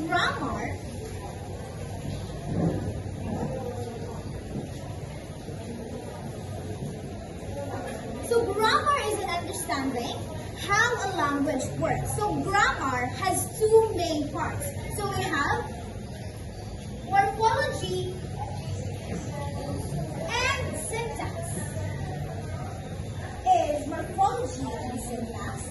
grammar is an understanding how a language works. So grammar has two main parts. So we have morphology and syntax. Is morphology and syntax.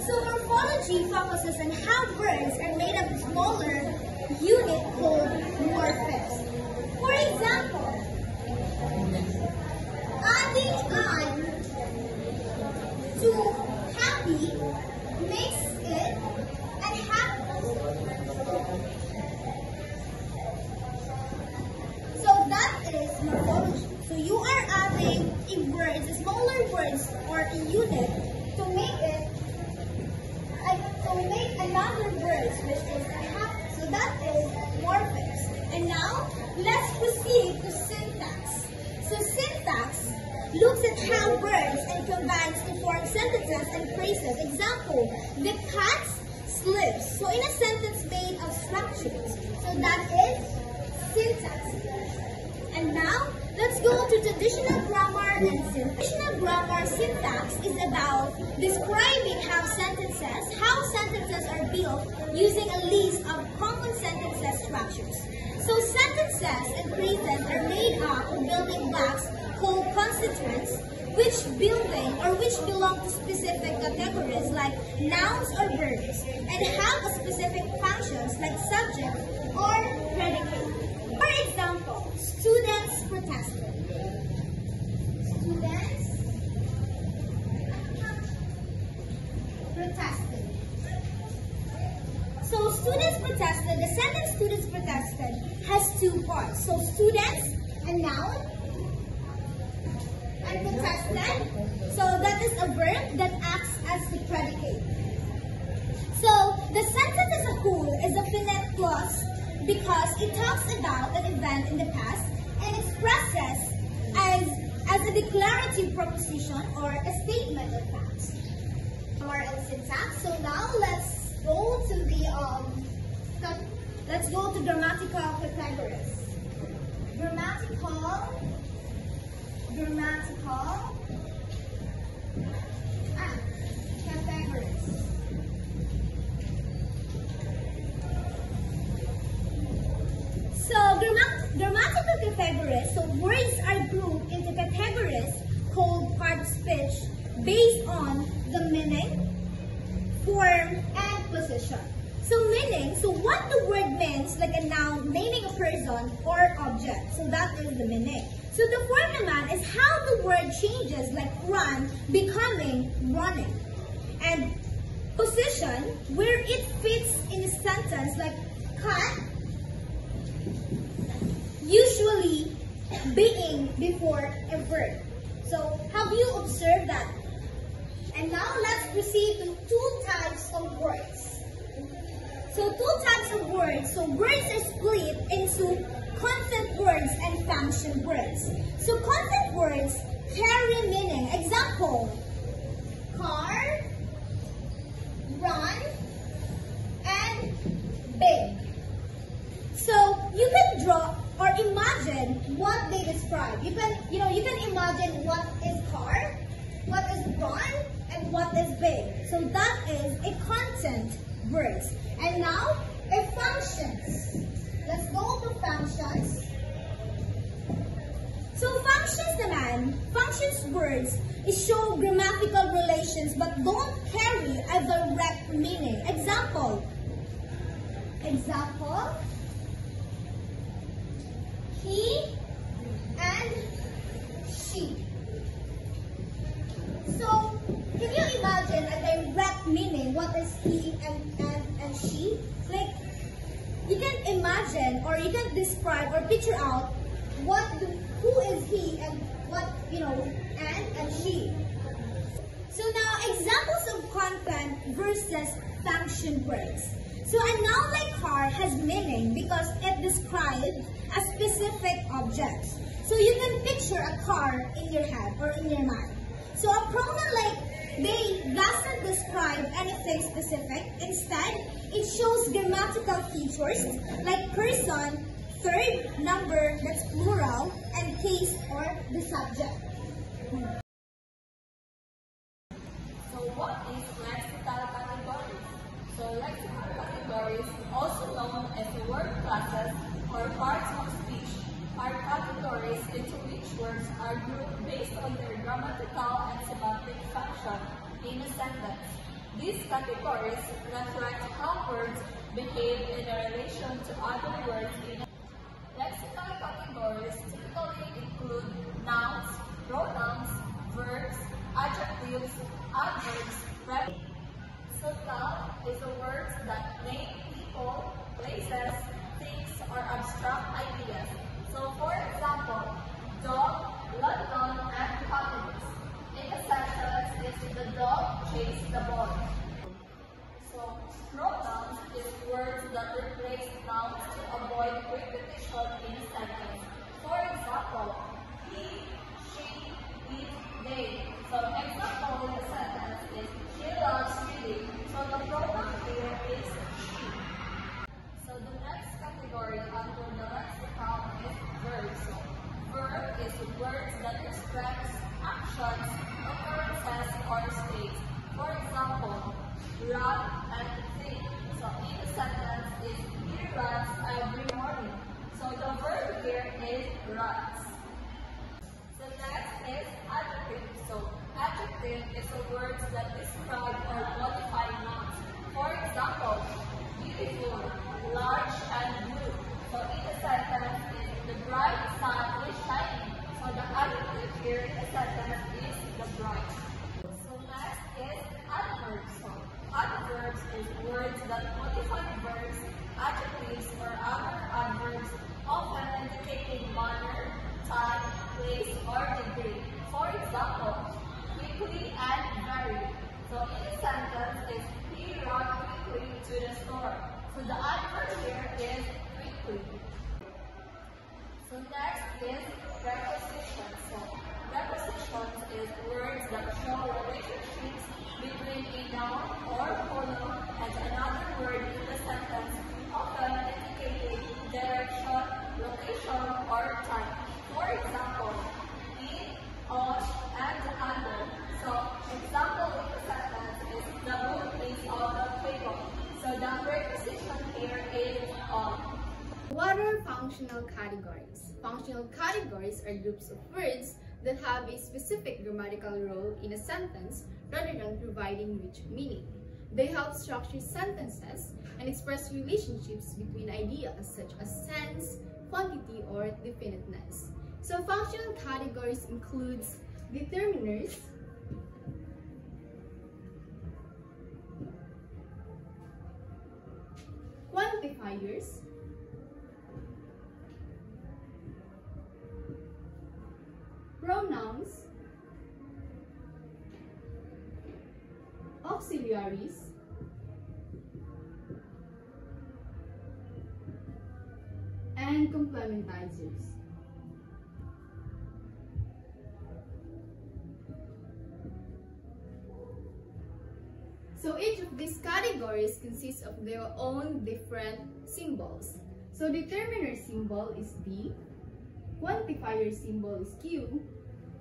So morphology focuses on how words are made of a smaller unit called morphemes. For example, adding on to happy makes it unhappy. So that is morphology. So you are adding a word, a smaller words or a unit to make it another word which is unhappy. So that is morphemes. And now let's proceed to syntax. So syntax looks at how words and commands to form sentences and phrases. Example, the cat slips. So in a sentence made of structures. So that is syntax. And now, let's go to traditional grammar and syntax. Traditional grammar syntax is about describing how sentences are built using a list of common sentences structures. So sentences and phrases are made up of building blocks called constituents, which belong to specific categories like nouns or verbs, and have a specific functions like subject or predicate. For example, students protested. Students protested. So students protested, the sentence students protested has two parts. So students, a noun, and protested. So that is a verb that acts as the predicate. So the sentence as a whole is a finite clause because it talks about an event in the past and expresses as a declarative proposition or a statement of facts. Grammar and syntax. So now let's go to grammatical categories. Grammatical categories. So grammatical categories, so words are grouped into categories called part of speech based on the meaning, form, and position. So meaning, so what the word means, like a noun naming a person or object. So that is the meaning. So the form naman is how the word changes, like run, becoming, running. And position, where it fits in a sentence, like cut, usually being before a verb. So have you observed that? And now let's proceed to two types of words. So two types of words. So words are split into content words and function words. So content words carry meaning. Example, car, run, and big. So you can draw or imagine what they describe. You can imagine what is car, what is run, and what is big. So that is a content words. And now, functions. Let's go to functions. So functions words show grammatical relations but don't carry a direct meaning. Example, he and she. So, can you imagine a direct meaning? What is he and she? Like, you can imagine or you can describe or picture out who is he and what, and she. So now, examples of content versus function words. So a noun like car has meaning because it describes a specific object. So you can picture a car in your head or in your mind. So a pronoun like they doesn't describe anything specific. Instead, it shows grammatical features. first, like person, third, number, that's plural, and case or the subject. So what is lexical categories? So lexical categories, also known as word classes or parts of speech, are categories into which words are grouped based on their grammatical and semantic function in a sentence. These categories reflect how words behave in relation to other words in a lexical categories typically include nouns, pronouns, verbs, adjectives, adverbs, prefixes. So noun is a word that name people, places, things, or abstract ideas. So for example, dog, London, and happiness. In a sentence is the dog chased the boy. So pronouns is words that replace nouns to avoid repetition in a sentence. For example, he, she, it, they. So example in the sentence is she loves reading. So the pronoun here is she. So the next category under the lexical is verbs. So verb is words that express actions, occurrences, or states. For example, run and think. So in the sentence is he runs every morning. So the verb here is runs. So next is adjective. So adjective is a word that describe or modify nouns. For example, beautiful, large, and blue. So in the sentence is the bright sun is shining. So the adjective here in the sentence is the bright. So next is adverbs. So adverbs is words that modify verbs, adjectives, or other adverbs, often indicating manner, time, place, or degree. For example, quickly and very. So in the sentence is he ran quickly to the store. So the adverb here is quickly. So next is prepositions. So prepositions is words that show relationships between a noun or pronoun and another word in the sentence, often indicating direction, location, or time. For example, in, on, and under. So example in the sentence is the book is on the table. So the preposition here is on. What are functional categories? Functional categories are groups of words that have a specific grammatical role in a sentence rather than providing rich meaning. They help structure sentences and express relationships between ideas such as sense, quantity, or definiteness. So functional categories includes determiners, quantifiers, pronouns, auxiliaries, and complementizers. So each of these categories consists of their own different symbols. So determiner symbol is D, quantifier symbol is Q,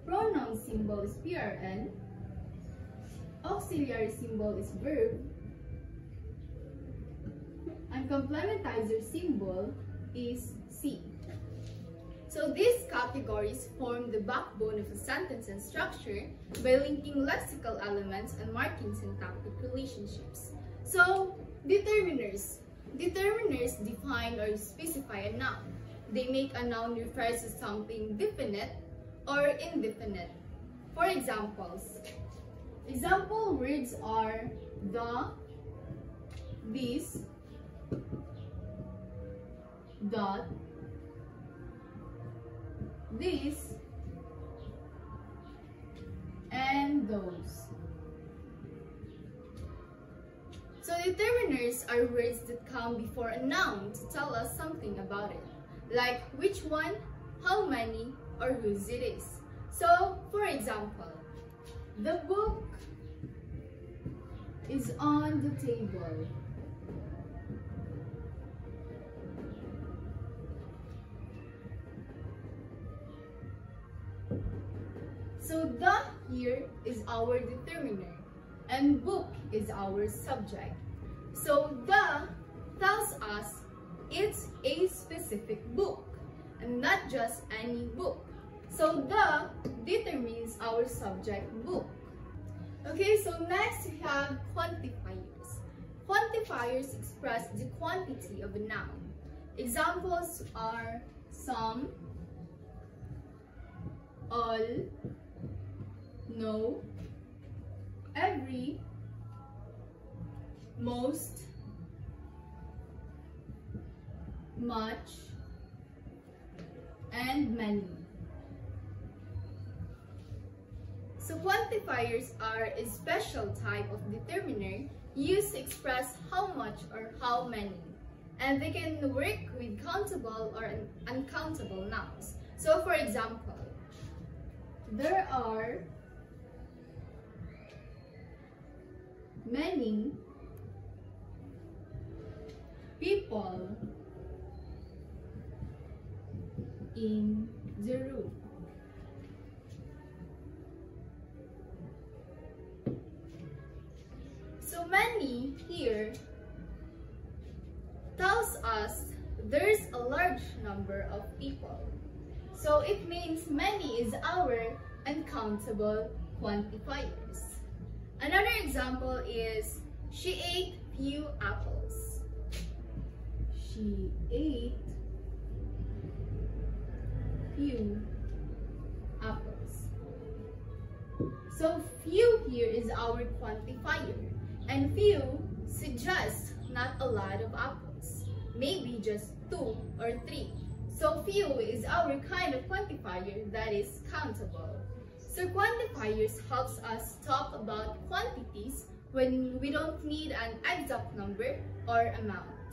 pronoun symbol is PRN, auxiliary symbol is verb, and complementizer symbol is C. So these categories form the backbone of a sentence and structure by linking lexical elements and marking syntactic relationships. So determiners. Determiners define or specify a noun. They make a noun refer to something definite or indefinite. For examples, example words are the, this, dot, this, and those. So determiners are words that come before a noun to tell us something about it, like which one, how many, or whose it is. So, for example, the book is on the table. So the here is our determiner and book is our subject. So the tells us it's a specific book and not just any book. So the determines our subject book. Okay, so next we have quantifiers. Quantifiers express the quantity of a noun. Examples are some, all, no, every, most, much, and many. So quantifiers are a special type of determiner used to express how much or how many. And they can work with countable or uncountable nouns. So for example, there are many people in the room. So many here tells us there's a large number of people. So it means many is our uncountable quantifiers. Another example is she ate few apples. She ate few apples. So few here is our quantifier, and few suggests not a lot of apples, maybe just 2 or 3. So few is our kind of quantifier that is countable. So quantifiers helps us talk about quantities when we don't need an exact number or amount.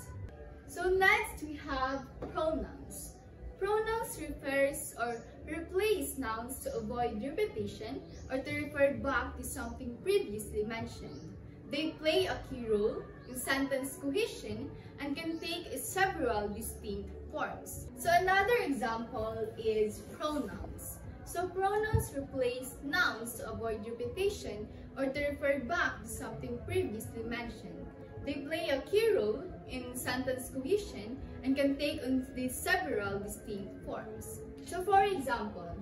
So next we have pronouns. Pronouns refers or replace nouns to avoid repetition or to refer back to something previously mentioned. They play a key role in sentence cohesion and can take several distinct forms. So another example is pronouns. So pronouns replace nouns to avoid repetition or to refer back to something previously mentioned. They play a key role in sentence cohesion and can take on these several distinct forms. So for example,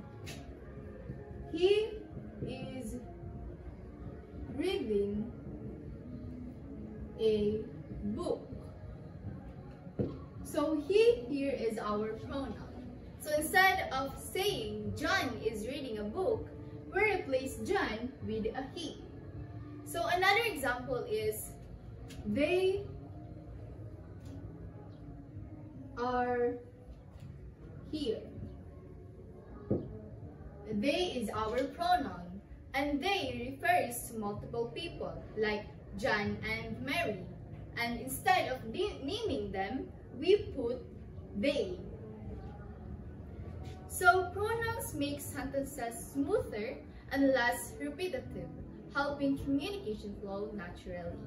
he is reading a book. So he here is our pronoun. So instead of saying John is reading a book, we replace John with a he. So another example is they are here. They is our pronoun and they refers to multiple people like John and Mary. And instead of naming them, we put they. So pronouns make sentences smoother and less repetitive, helping communication flow naturally.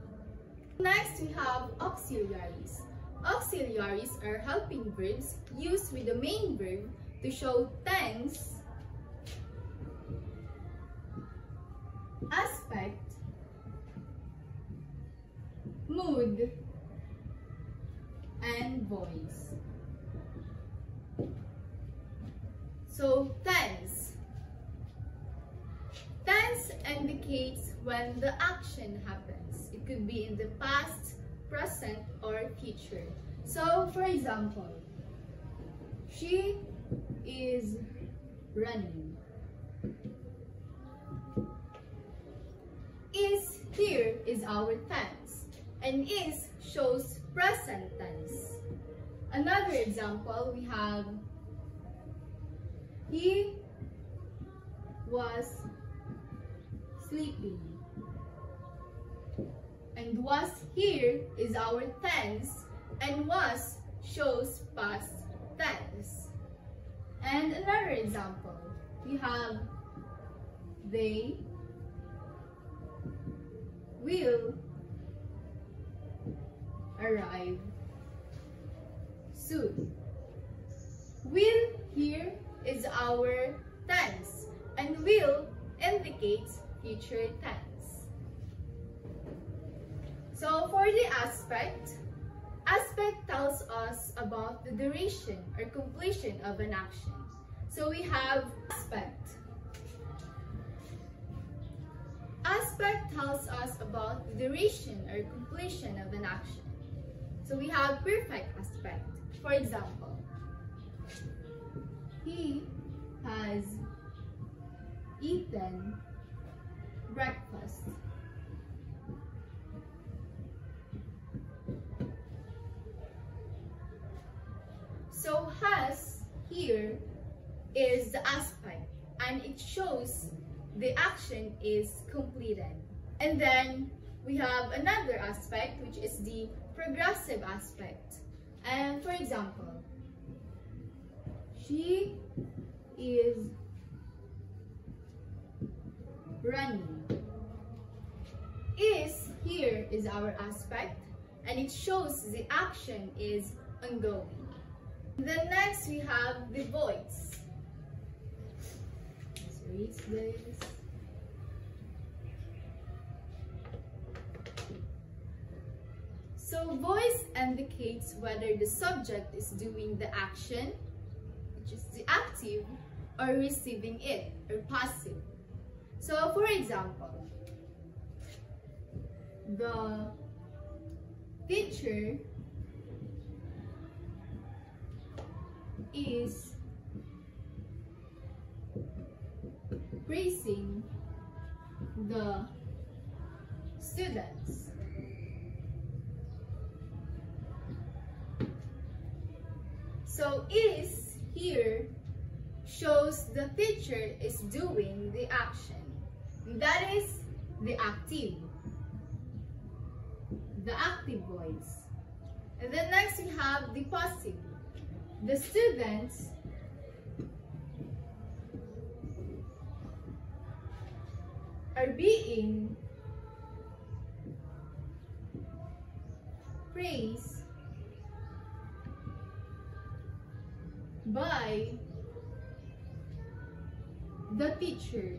Next, we have auxiliaries. Auxiliaries are helping verbs used with the main verb to show tense, aspect, mood, and voice. So tense. Tense indicates when the action happens. It could be in the past, present, or future. So for example, she is running. Is here is our tense, and is shows present tense. Another example, we have he was sleeping. And was here is our tense, and was shows past tense. And another example, we have they will arrive soon. Will here is our tense, and will indicates future tense. So for the aspect tells us about the duration or completion of an action. So we have aspect. Aspect tells us about the duration or completion of an action. So we have perfect aspect. For example, he has eaten breakfast. So has here is the aspect, and it shows the action is completed. And then we have another aspect, which is the progressive aspect. And for example, she is running. Is here is our aspect, and it shows the action is ongoing. Then next we have the voice. So read this. So voice indicates whether the subject is doing the action, which is the active, or receiving it, or passive. So for example, the teacher is praising the students. So is here shows the teacher is doing the action. That is the active voice. And then next we have the passive. The students are being praised by the teacher.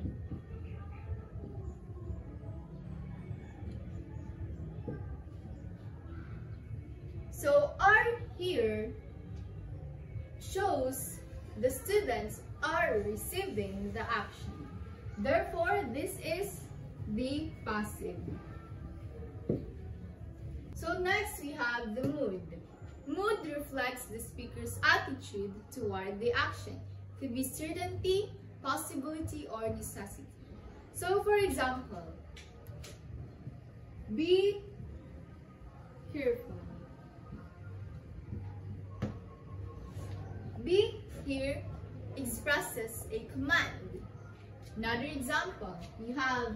So are here shows the students are receiving the action. Therefore, this is the passive. So next we have the mood. Mood reflects the speaker's attitude toward the action. Could be certainty, possibility, or necessity. So for example, be careful. Be here expresses a command. Another example, you have,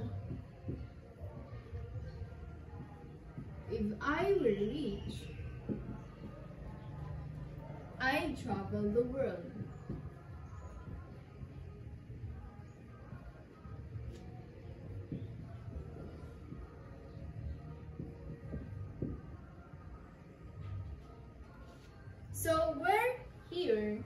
if I were rich, I'd travel the world. So where here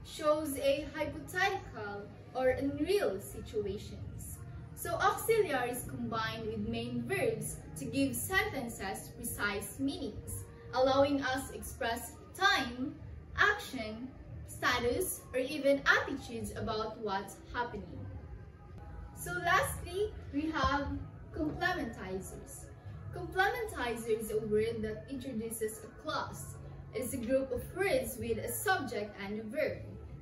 shows a hypothetical or unreal situations. So auxiliaries combine with main verbs to give sentences precise meanings, allowing us to express time, action, status, or even attitudes about what's happening. So lastly, we have complementizers. Complementizer is a word that introduces a clause. It is a group of words with a subject and a verb,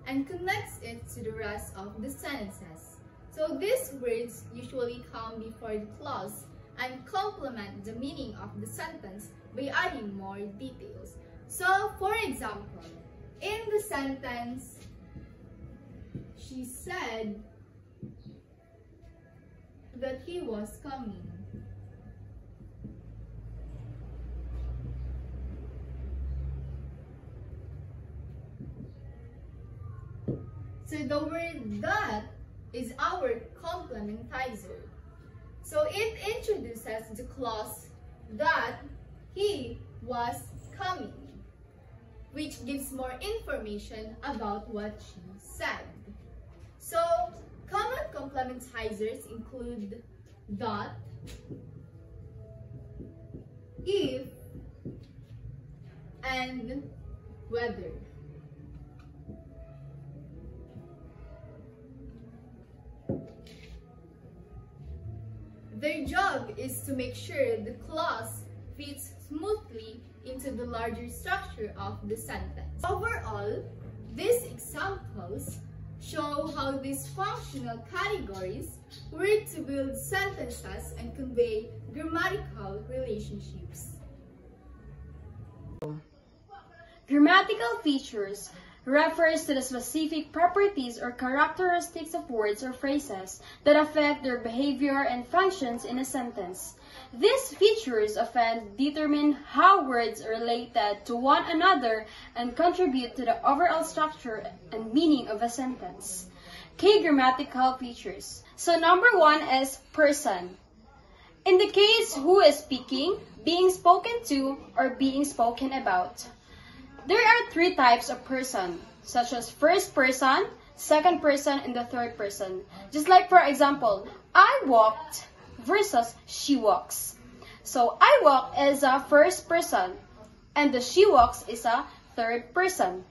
and connects it to the rest of the sentences. So these words usually come before the clause and complement the meaning of the sentence by adding more details. So for example, in the sentence, she said that he was coming. So the word that is our complementizer. So it introduces the clause that he was coming, which gives more information about what she said. So Common complementizers include dot, if, and whether. Their job is to make sure the clause fits smoothly into the larger structure of the sentence. Overall, these examples show how these functional categories work to build sentences and convey grammatical relationships. Grammatical features refers to the specific properties or characteristics of words or phrases that affect their behavior and functions in a sentence. These features often determine how words are related to one another and contribute to the overall structure and meaning of a sentence. Key grammatical features. So number 1 is person. Indicates who is speaking, being spoken to, or being spoken about. There are 3 types of person, such as first person, second person, and the third person. Just like, for example, I walked versus she walks. So I walk is a first person, and the she walks is a third person.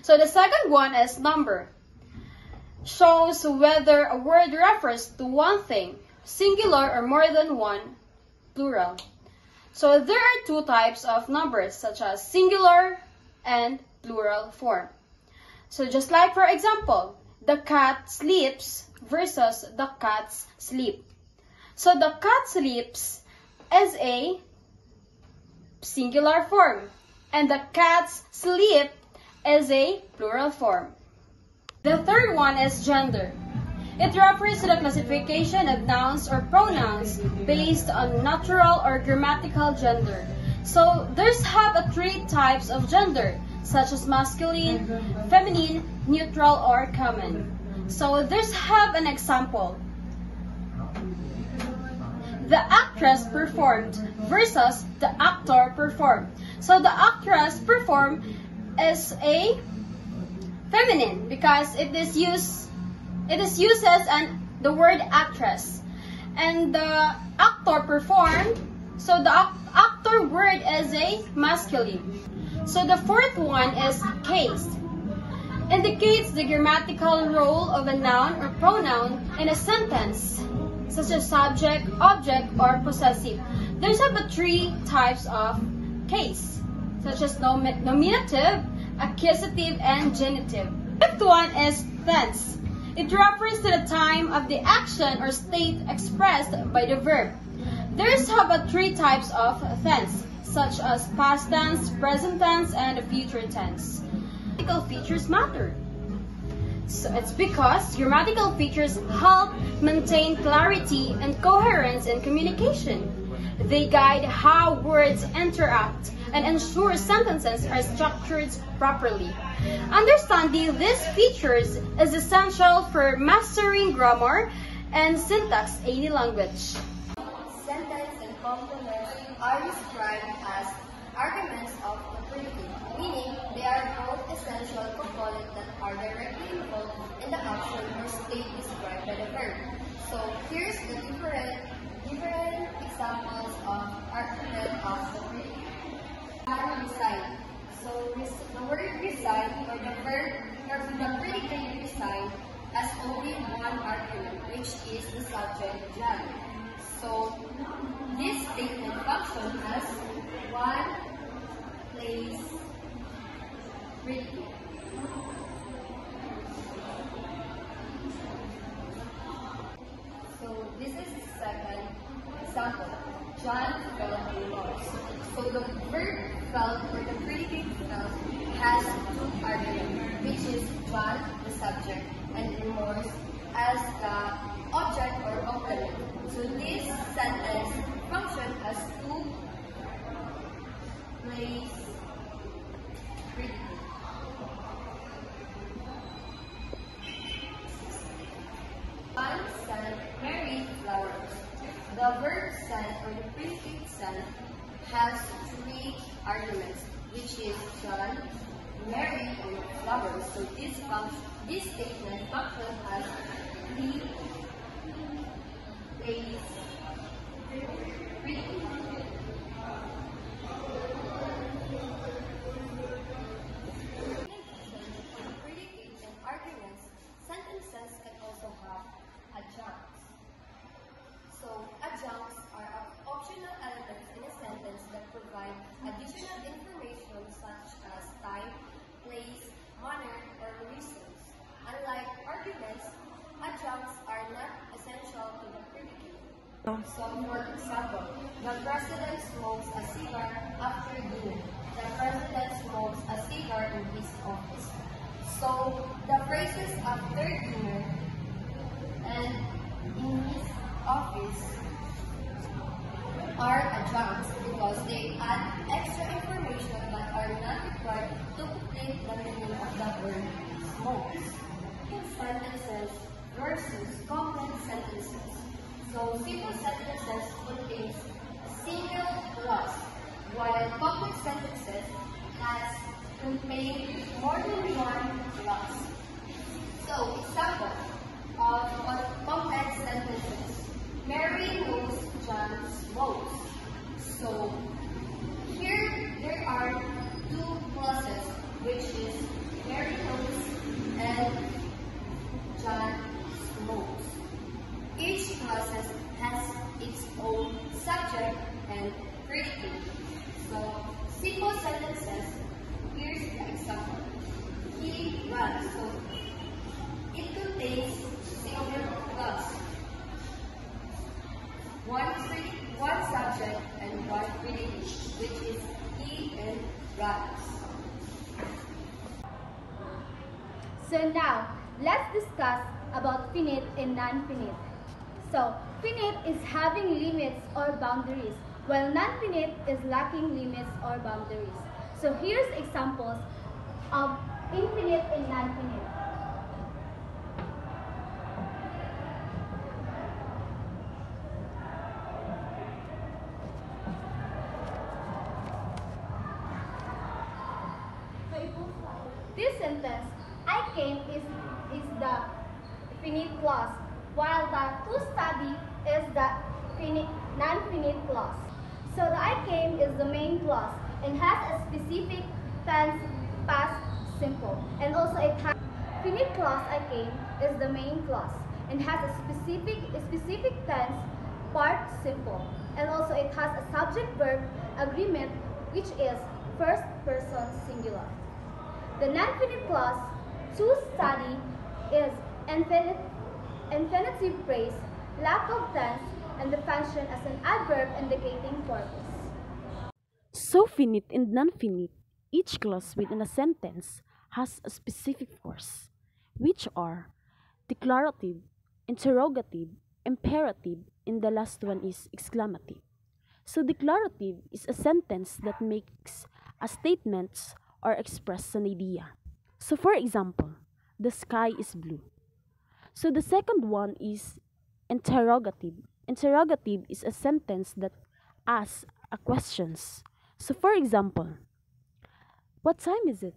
So the second one is number. Shows whether a word refers to one thing, singular or more than one, plural. So there are 2 types of numbers, such as singular and plural form. So just like, for example, the cat sleeps versus the cats sleep. So the cat sleeps is a singular form, and the cats sleep is a plural form. The third one is gender. It refers to the classification of nouns or pronouns based on natural or grammatical gender. So there's 3 types of gender, such as masculine, feminine, neutral, or common. So there's an example. The actress performed versus the actor performed. So the actress performed is a feminine because it is used as the word actress, and the actor performed, so the actor word is a masculine. So the fourth one is case. Indicates the grammatical role of a noun or pronoun in a sentence, such as subject, object, or possessive. There's 3 types of case, such as nominative, accusative, and genitive. The fifth one is tense. It refers to the time of the action or state expressed by the verb. There's 3 types of tense, such as past tense, present tense, and future tense. Grammatical features matter. So it's because grammatical features help maintain clarity and coherence in communication. They guide how words interact and ensure sentences are structured properly. Understanding these features is essential for mastering grammar and syntax in the language. Sentence and complements are described as arguments of the predicate, meaning they are both essential components that are directly involved in the action or state described by the verb. So here's the different examples of argument of the predicate. Reside. So the word reside or the verb or the predicate reside has only one argument, which is the subject John. So this statement functions as one place predicate. So this is the second example. John felt remorse. So the verb felt or the predicate felt has 2 arguments, which is John, the subject, and remorse as the object or complement. So this sentence functions as 2 place predicate. John sent Mary flowers. The verb sent or the predicate sent has 3 arguments, which is John, marry or lovers. So this statement function as the place predicate. Predicates and arguments, sentences can also have adjuncts. So, adjuncts are optional elements in a sentence that provide additional information such as time, place, manner, or reasons. Unlike arguments, adjuncts are not essential to the predicate. So, for example, the president smokes a cigar after dinner. The president smokes a cigar in his office. So, the phrases after dinner and in his office are adjuncts because they add extra information that are not required to complete the meaning of the word smokes. Sentences versus complex sentences. So simple sentences contains a single clause, while complex sentences contain more than one clause. So example of complex sentences. Mary knows John smokes. So here there are two clauses, which is Mary knows and John smokes. Each clause has its own subject and predicate. So simple sentences, here's the example. He runs. So it contains single clause. One subject and one predicate, which is he and runs. So now, let's discuss about finite and non-finite. So, finite is having limits or boundaries, while non-finite is lacking limits or boundaries. So here's examples of infinite and non-finite. This sentence, I came, is the finite clause, while the to study is the non-finite clause. So the I came is the main clause and has a specific tense past simple, and also it has finite clause I came is the main clause and has a specific tense part simple, and also it has a subject verb agreement, which is first person singular. The non-finite clause to study is infinitive phrase, lack of tense, and the function as an adverb indicating purpose. So finite and non-finite, each clause within a sentence has a specific force, which are declarative, interrogative, imperative, and the last one is exclamative. So declarative is a sentence that makes a statement or express an idea. So for example, the sky is blue. So the second one is interrogative. Interrogative is a sentence that asks a questions. So for example, what time is it?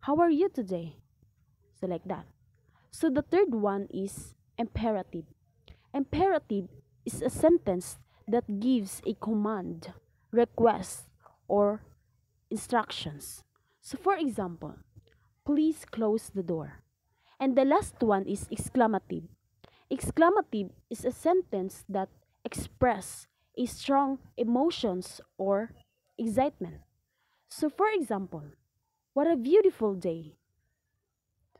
How are you today? So like that. So the third one is imperative. Imperative is a sentence that gives a command, request, or instructions. So for example, please close the door. And the last one is exclamative. Exclamative is a sentence that expresses a strong emotions or excitement. So for example, what a beautiful day.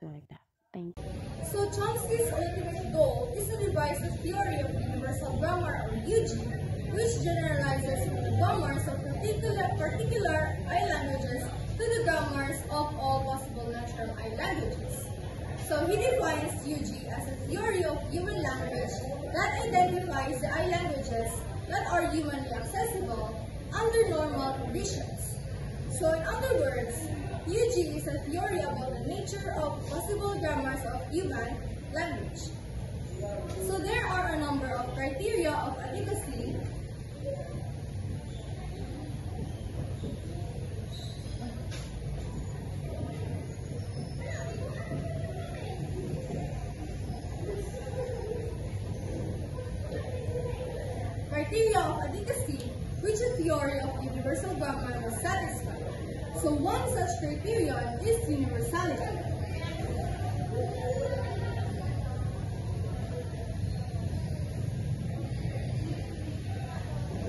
So like that. Thank you. So Chomsky's ultimate goal is to devise a theory of universal grammar, or UG, which generalizes the grammars of particular I languages to the grammars of all possible natural I languages. So he defines UG as a theory of human language that identifies the I languages that are humanly accessible under normal conditions. So in other words, UG is a theory about the nature of possible grammars of human language. So there are a number of criteria of adequacy criteria of adequacy which a theory of universal grammar must satisfy. So one such criterion is universality.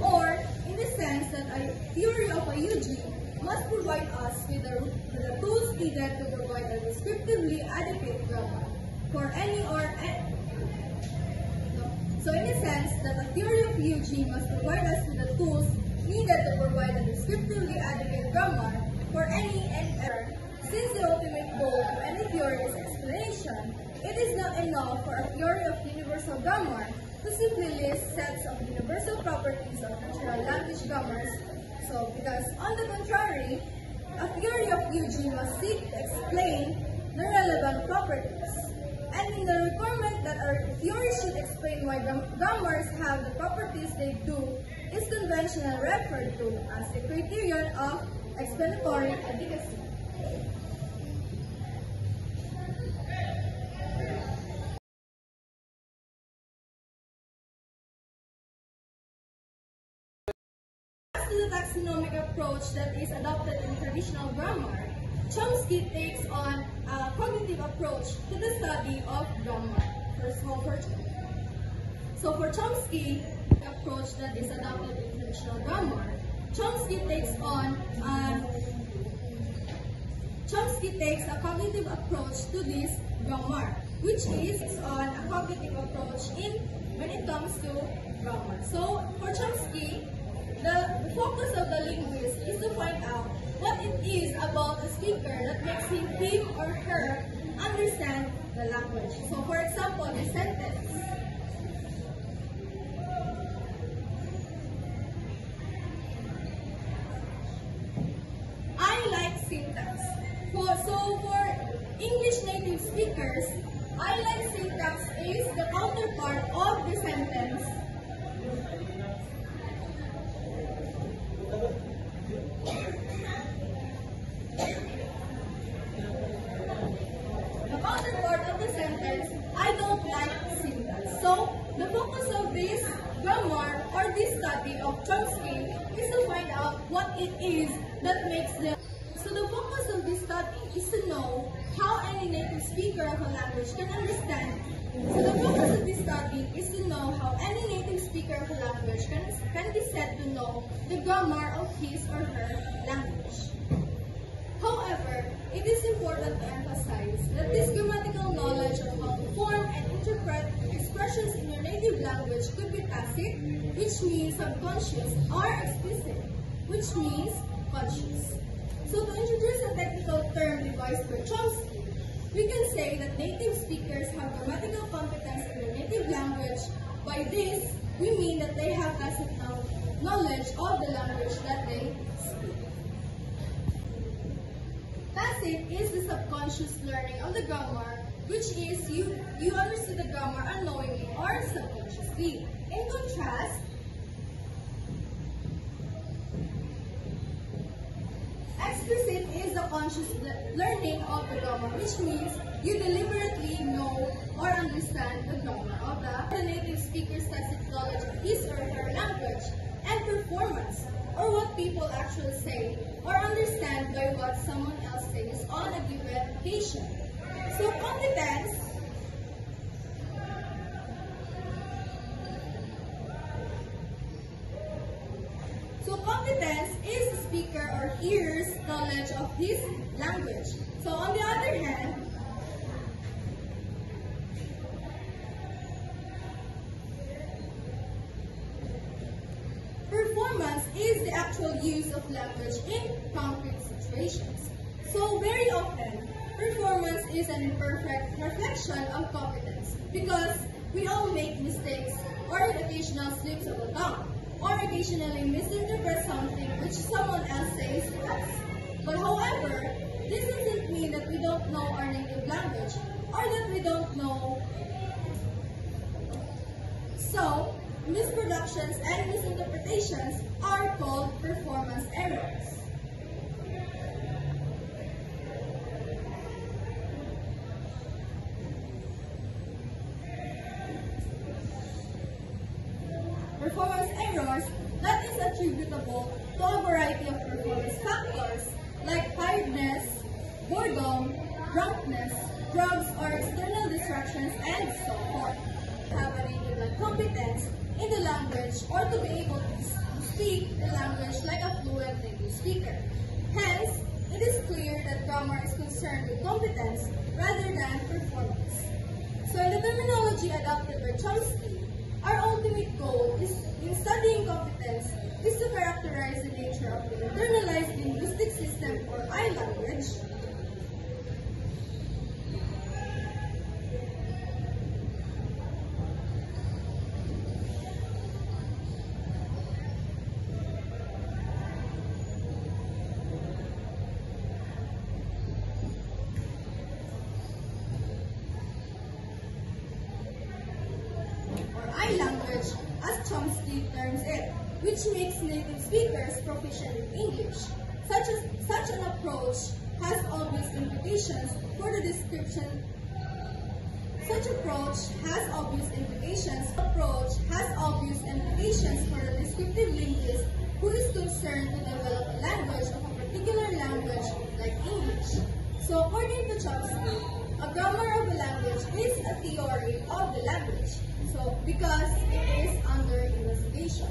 Or, in the sense that a theory of a UG must provide us with the tools needed to provide a descriptively adequate grammar for any or any. So in the sense that a theory of UG must provide us with the tools needed to provide a descriptively adequate grammar for any and every. Since the ultimate goal of any theory is explanation, it is not enough for a theory of universal grammar to simply list sets of universal properties of natural language grammars. So, because on the contrary, a theory of UG must seek to explain the relevant properties. And in the requirement that our theory should explain why grammars have the properties they do is conventionally referred to as the criterion of explanatory adequacy. As to the taxonomic approach that is adopted in traditional grammar, Chomsky takes on a cognitive approach to the study of grammar. So for Chomsky, the approach that is adopted in traditional grammar, Chomsky takes a cognitive approach to this grammar, which is on a cognitive approach when it comes to grammar. So for Chomsky, the focus of the linguist is to find out what it is about the speaker that makes him or her understand the language. So for example, this sentence. I like syntax. So for English native speakers, I like syntax is the counterpart of the sentence. The counterpart of the sentence, I don't like syntax. So, the focus of this grammar or this study of Chomsky is to find out what it is that makes them. So, the focus of this study is to know how any native speaker of a language can understand. So, the focus of this study is to know how any native speaker of a language can be said to know the grammar of his or her language. However, it is important to emphasize that this grammatical knowledge of how to form and interpret expressions in your native language could be tacit, which means subconscious, or explicit, which means conscious. So to introduce a technical term devised by Chomsky, we can say that native speakers have grammatical competence in their native language. By this, we mean that they have tacit knowledge of the language that they speak. Tacit is the subconscious learning of the grammar, which is you understand the grammar unknowingly or subconsciously. In contrast, explicit is the conscious learning of the grammar, which means you deliberately know or understand the grammar of the native speaker's tacit knowledge of his or her language, and performance, or what people actually say or understand by what someone else says on a given occasion. So competence is the speaker or hearer's knowledge of his language. So on the other hand, performance is the actual use of language in concrete situations. So very often, performance is an imperfect reflection of competence because we all make mistakes or occasional slips of the tongue, or occasionally misinterpret something which someone else says to us. But however, this doesn't mean that we don't know our native language or that we don't know. So, misproductions and misinterpretations are called performance errors. Performance errors that is attributable to a variety of performance factors like tiredness, boredom, drunkenness, drugs or external distractions, and so forth. Have an native competence in the language or to be able to speak the language like a fluent native speaker. Hence, it is clear that grammar is concerned with competence rather than performance. So in the terminology adopted by Chomsky, our ultimate goal is in studying competence is to characterize the nature of the internalized linguistic system or I language, language, as Chomsky terms it, which makes native speakers proficient in English. Such an approach has obvious implications for the description. Such approach has obvious implications. Approach has obvious implications for the descriptive linguist who is concerned to develop a language of a particular language like English. So according to Chomsky, a grammar of a language is a theory of the language. So, because it is under investigation.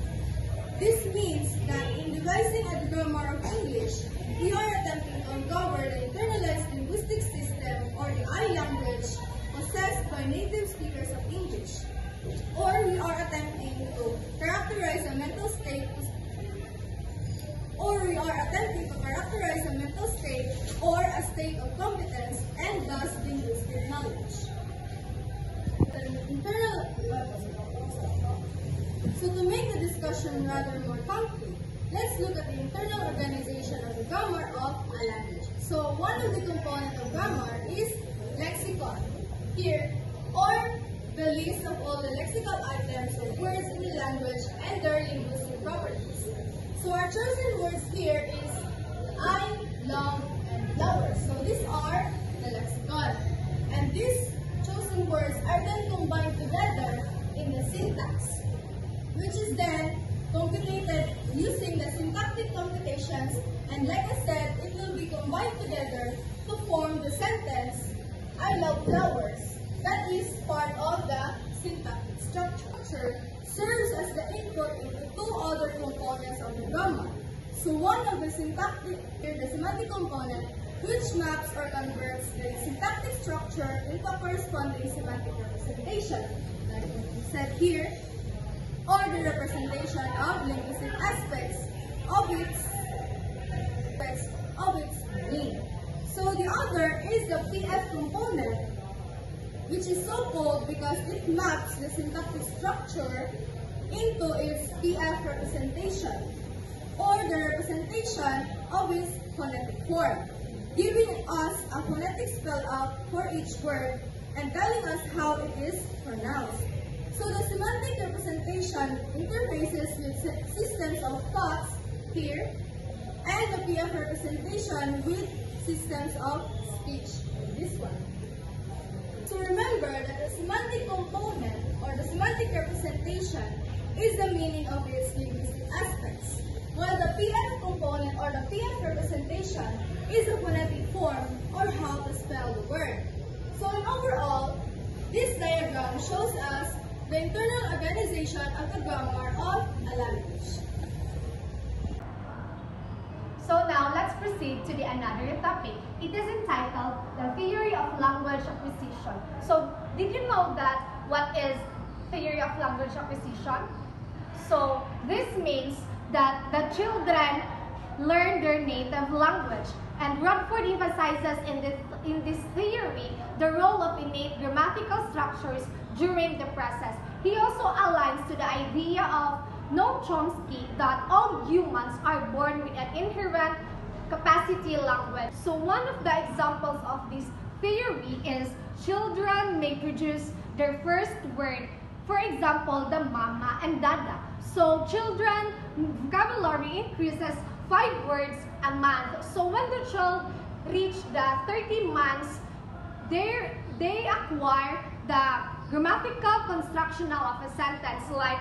This means that in devising a grammar of English, we are attempting to uncover the internalized linguistic system or the I language possessed by native speakers of English. Or we are attempting to characterize a mental state or a state of competence and thus linguistic knowledge. So to make the discussion rather more concrete, let's look at the internal organization of the grammar of a language. So one of the components of grammar is lexicon. Here, or the list of all the lexical items or words in the language and their linguistic properties. So our chosen words here is I, love, and flower. So these are the lexicon. And these chosen words are then combined together in the syntax, which is then computed using the syntactic computations, and like I said, it will be combined together to form the sentence, I love flowers. That is part of the syntactic structure, serves as the input into two other components of the grammar. So one of the semantic component, which maps or converts the syntactic structure into a corresponding semantic representation, like we said here, or the representation of linguistic aspects of its meaning. So the other is the PF component, which is so called because it maps the syntactic structure into its PF representation, or the representation of its phonetic form, giving us a phonetic spell out for each word and telling us how it is pronounced. So the semantic representation interfaces with systems of thoughts here, and the PF representation with systems of speech, this one. So remember that the semantic component or the semantic representation is the meaning of its linguistic aspects, while the PF component or the PF representation is the phonetic form or how to spell the word. So in overall, this diagram shows us the internal organization of the grammar of a language. So now let's proceed to the another topic. It is entitled The Theory of Language Acquisition. So did you know that what is theory of language acquisition? So this means that the children learn their native language, and Rodford emphasizes in this theory the role of innate grammatical structures during the process. He also aligns to the idea of Noam Chomsky that all humans are born with an inherent capacity language. So one of the examples of this theory is children may produce their first word, for example, the mama and dada. So children vocabulary increases 5 words a month. So when the child reach the 30 months, they acquire the grammatical constructional of a sentence, like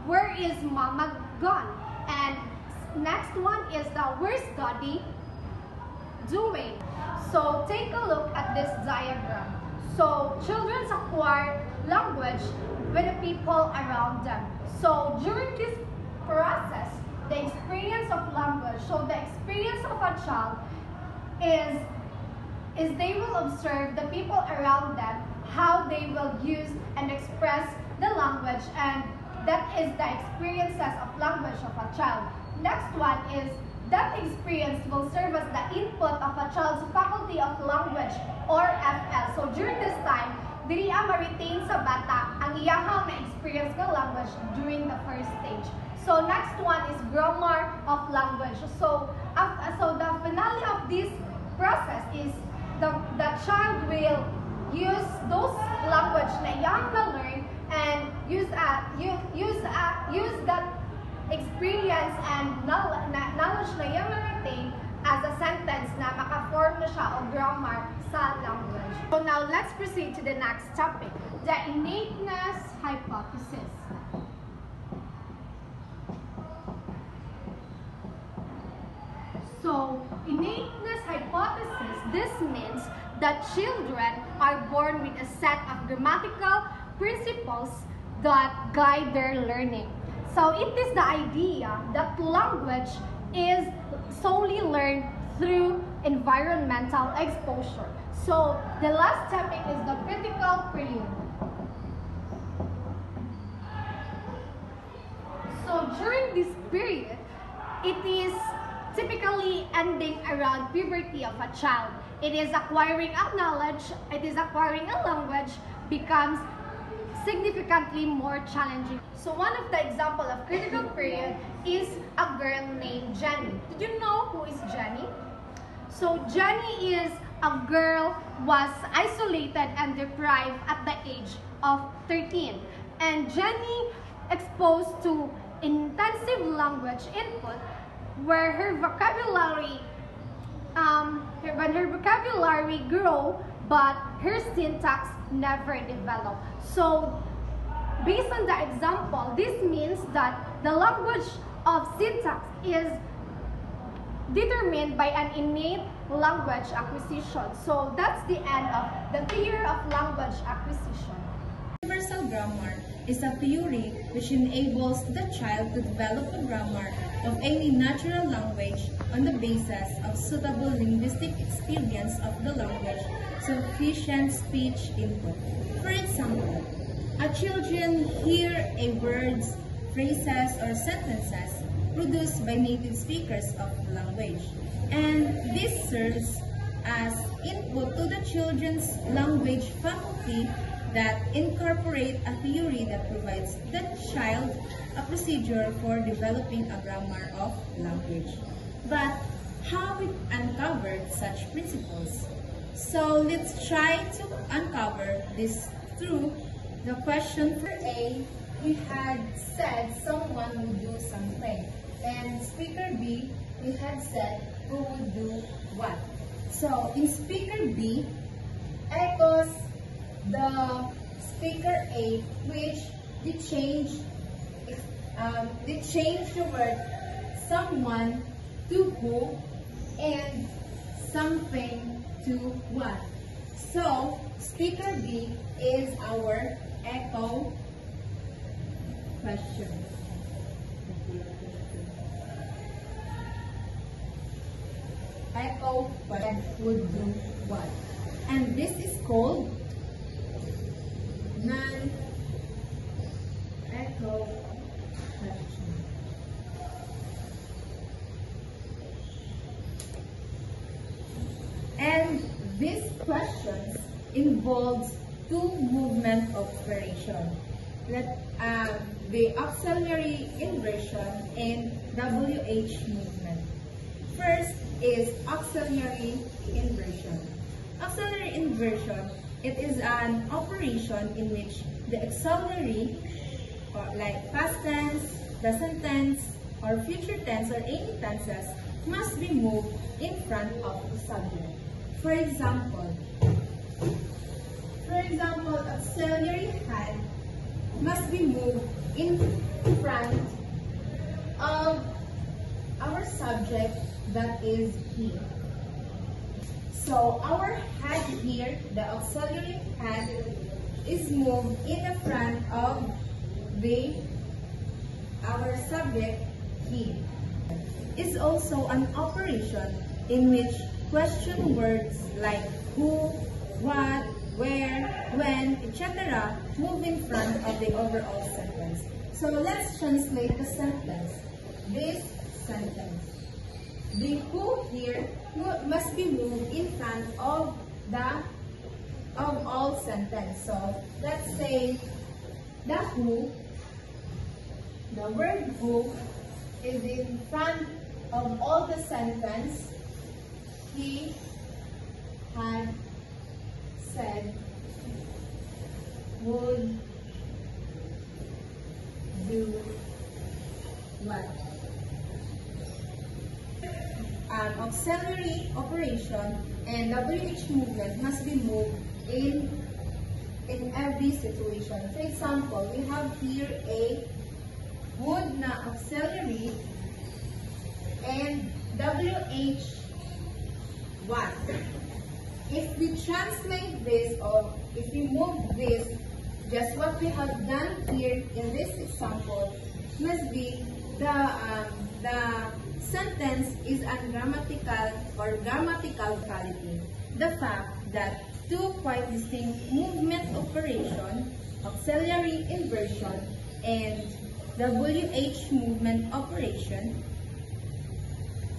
where is mama gone? And next one is the where's daddy doing? So take a look at this diagram. So children acquire language with the people around them. So during this process, the experience of language, so the experience of a child is they will observe the people around them, how they will use and express the language, and that is the experiences of language of a child. Next one is that experience will serve as the input of a child's faculty of language or FL. So during this time, diri ma-retain sa bata ang iyahang na-experience ng language during the first stage. So next one is grammar of language. So the finale of this process is the child will use those language na iyahang na-learn and use that experience and knowledge na iyang na-retain as a sentence na maka-form na siya o grammar sa language. So now let's proceed to the next topic, the innateness hypothesis. So innateness hypothesis, this means that children are born with a set of grammatical principles that guide their learning. So it is the idea that language is solely learned through environmental exposure. So the last topic is the critical period. So during this period, it is typically ending around puberty of a child. It is acquiring a knowledge, it is acquiring a language becomes significantly more challenging. So one of the example of critical period is a girl named Jenny. Did you know who is Jenny? So Jenny is a girl was isolated and deprived at the age of 13. And Jenny exposed to intensive language input where her vocabulary grew, but her syntax never developed. So based on the example, this means that the language of syntax is determined by an innate language acquisition. So that's the end of the theory of language acquisition. Universal grammar is a theory which enables the child to develop a grammar of any natural language on the basis of suitable linguistic experience of the language, sufficient speech input. For example, a children hear a words, phrases, or sentences produced by native speakers of the language, and this serves as input to the children's language faculty that incorporate a theory that provides the child a procedure for developing a grammar of language. But how we uncover such principles? So let's try to uncover this through the question. For A, we had said someone would do something. And speaker B, we had said who would do what. So in speaker B, echoes the speaker A, which they change the word someone to who and something to what. So speaker B is our echo question. Echo question would do what? And this is called non-echo question. And these questions involves two movement operation, the auxiliary inversion and WH movement. First is auxiliary inversion. Auxiliary inversion, it is an operation in which the auxiliary, like past tense, present tense, or future tense, or any tenses, must be moved in front of the subject. For example, auxiliary had must be moved in front of our subject, that is he. So our head here, the auxiliary head, is moved in the front of our subject he. Is also an operation in which question words like who, what, where, when, etc. move in front of the overall sentence. So let's translate the sentence. This sentence. The who here must be moved in front of all sentence. So let's say the who, the word who is in front of all the sentence. He had said would do what? Auxiliary operation and WH movement must be moved in every situation. For example, we have here a would na auxiliary and WH what. If we translate this or if we move this, just what we have done here in this example must be the sentence is ungrammatical or grammatical quality. The fact that two quite distinct movement operation, auxiliary inversion and WH movement operation,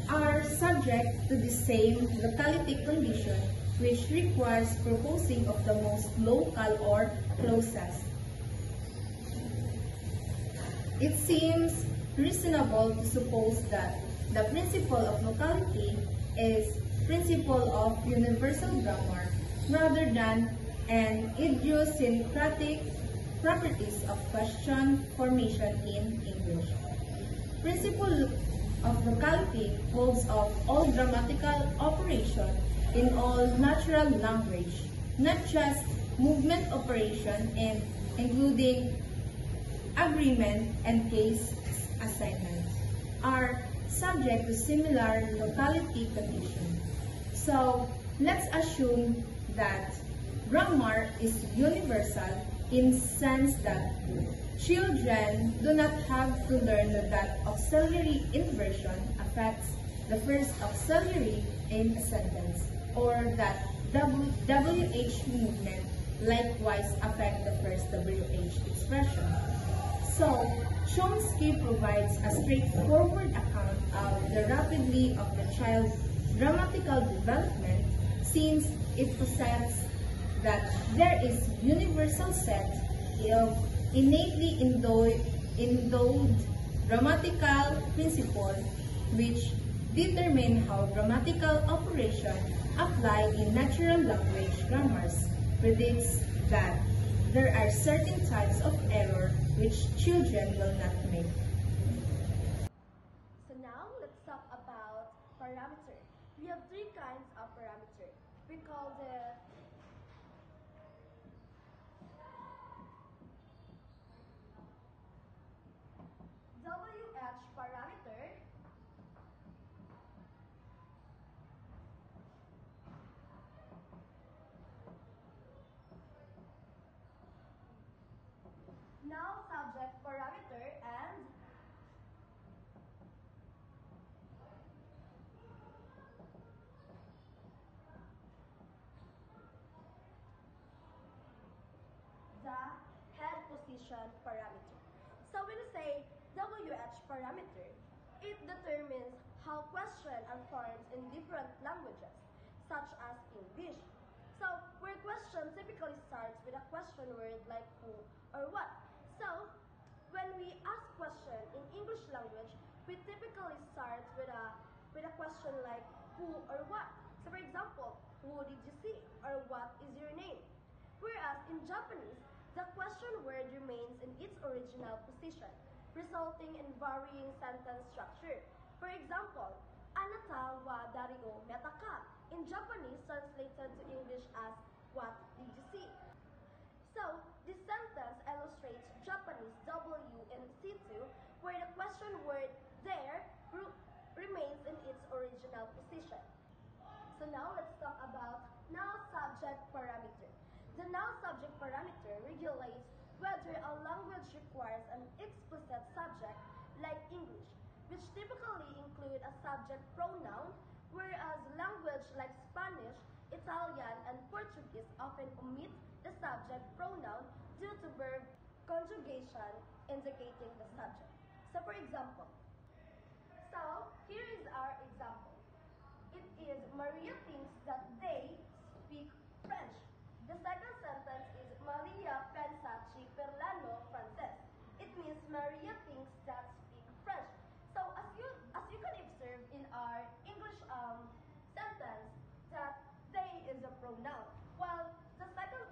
are subject to the same locality condition, which requires proposing of the most local or closest. It seems reasonable to suppose that the principle of locality is principle of universal grammar rather than an idiosyncratic properties of question formation in English. Principle of locality holds of all grammatical operation in all natural language, not just movement operation and including agreement and case assignment, are subject to similar locality condition. So let's assume that grammar is universal in sense that children do not have to learn that auxiliary inversion affects the first auxiliary in a sentence, or that WH movement likewise affect the first WH expression. So, Chomsky provides a straightforward account of the rapidity of the child's grammatical development, since it possesses that there is universal set of innately endowed grammatical principles which determine how grammatical operation apply in natural language grammars, predicts that there are certain types of error which children will not make. So now let's talk about parameter. We have three kinds of parameter. We call the WH parameter, now subject parameter, and the head position parameter. So when you say WH parameter, it determines how question are formed in different languages, such as English. So where question typically starts with a question word like who or what. So when we ask question in English language, we typically start with a question like who or what. So for example, who did you see or what is your name? Whereas in Japanese, the question word remains in its original position, resulting in varying sentence structure. For example, Anata wa dari o meta ka? In Japanese, translated to English as what did you see? So, this sentence illustrates question word there remains in its original position. So now let's talk about noun-subject parameter. The noun-subject parameter regulates whether a language requires an explicit subject like English, which typically include a subject pronoun, whereas language like Spanish, Italian, and Portuguese often omit the subject pronoun due to verb conjugation indicating the subject. So for example, here is our example. It is Maria thinks that they speak French. The second sentence is Maria pensa ci parlano francese. It means Maria thinks that speak French. So as you can observe in our English sentence that they is a pronoun, while the second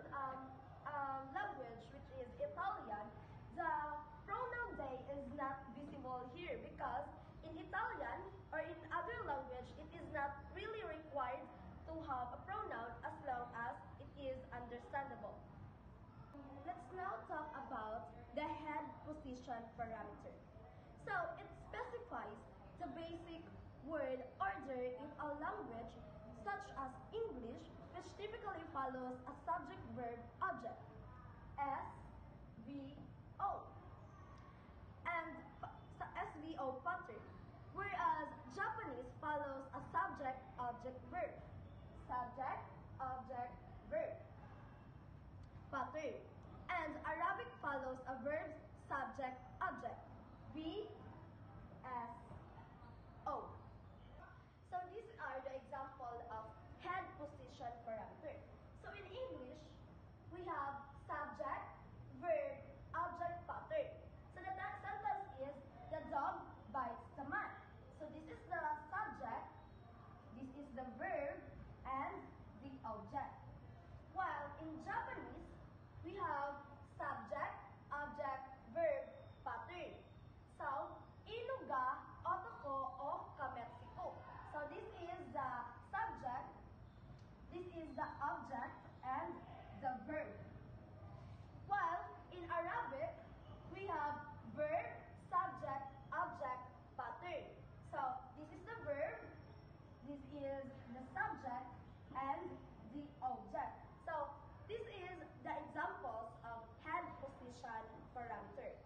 language, which is Italian, the pronoun they is not visible here because in Italian or in other language, it is not really required to have a pronoun as long as it is understandable. Let's now talk about the head position parameter. So it specifies the basic word order in a language such as English, which typically follows a subject-verb-object, S, V, O, and SVO pattern, whereas Japanese follows a subject-object-verb, subject-object-verb pattern, and Arabic follows a verb-subject-object, V, S, O. So these are the example of head position parameter. So in English, we have subject, verb, object pattern. So the sentence is, the dog bites the man. So this is the subject, this is the verb, and the object. While in Japanese, we have subject, object, verb, pattern. So, ino ga otoko o ka-Mexico. So this is the subject, this is the object, and the verb. While in Arabic, we have verb, subject, object, pattern. So this is the verb, this is the subject, and the object. So this is the examples of head position parameter.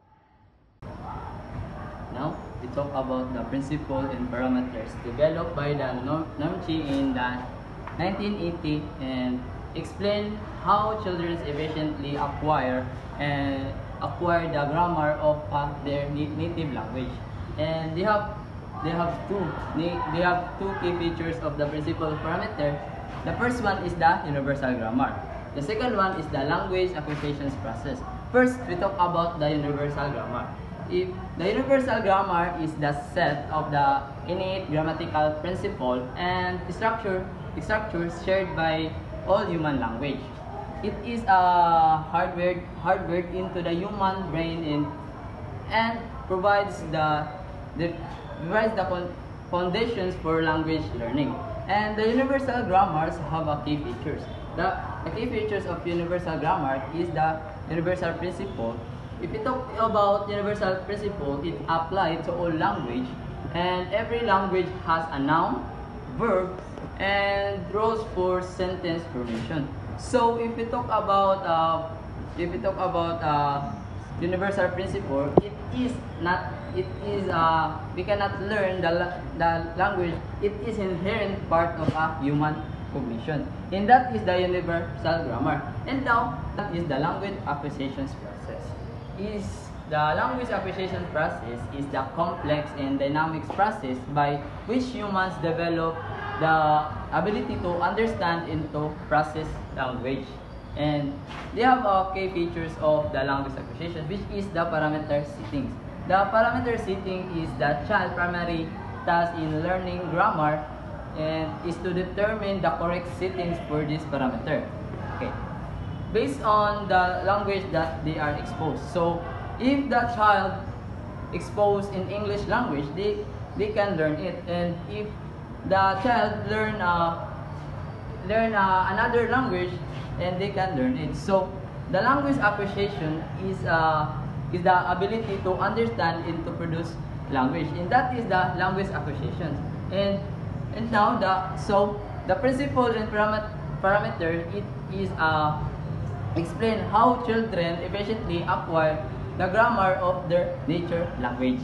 Now, we talk about the principle and parameters developed by the Namchi in the 1980 and explain how children efficiently acquire the grammar of their native language. And they have two key features of the principle parameter. The first one is the universal grammar. The second one is the language acquisition process. First, we talk about the universal grammar. If the universal grammar is the set of the innate grammatical principle and structures shared by all human language. It is hardwired into the human brain and provides the foundations for language learning. And the universal grammars have a key features. The key features of universal grammar is the universal principle. If you talk about universal principle, it applies to all language, and every language has a noun, verb, and rules for sentence formation. So if you talk about universal principle, we cannot learn the language. It is inherent part of a human cognition, and that is the universal grammar. And now that is the language acquisition process. The language acquisition process is the complex and dynamic process by which humans develop the ability to understand and to process language. And they have key features of the language acquisition, which is the parameter settings. The parameter setting is the child's primary task in learning grammar and is to determine the correct settings for this parameter. Okay. Based on the language that they are exposed. So, if the child exposed in English language, they can learn it. And if the child learn another language, and they can learn it. So, the language acquisition is the ability to understand and to produce language, and that is the language acquisition. And now the principle and parameter it is explain how children efficiently acquire the grammar of their nature language.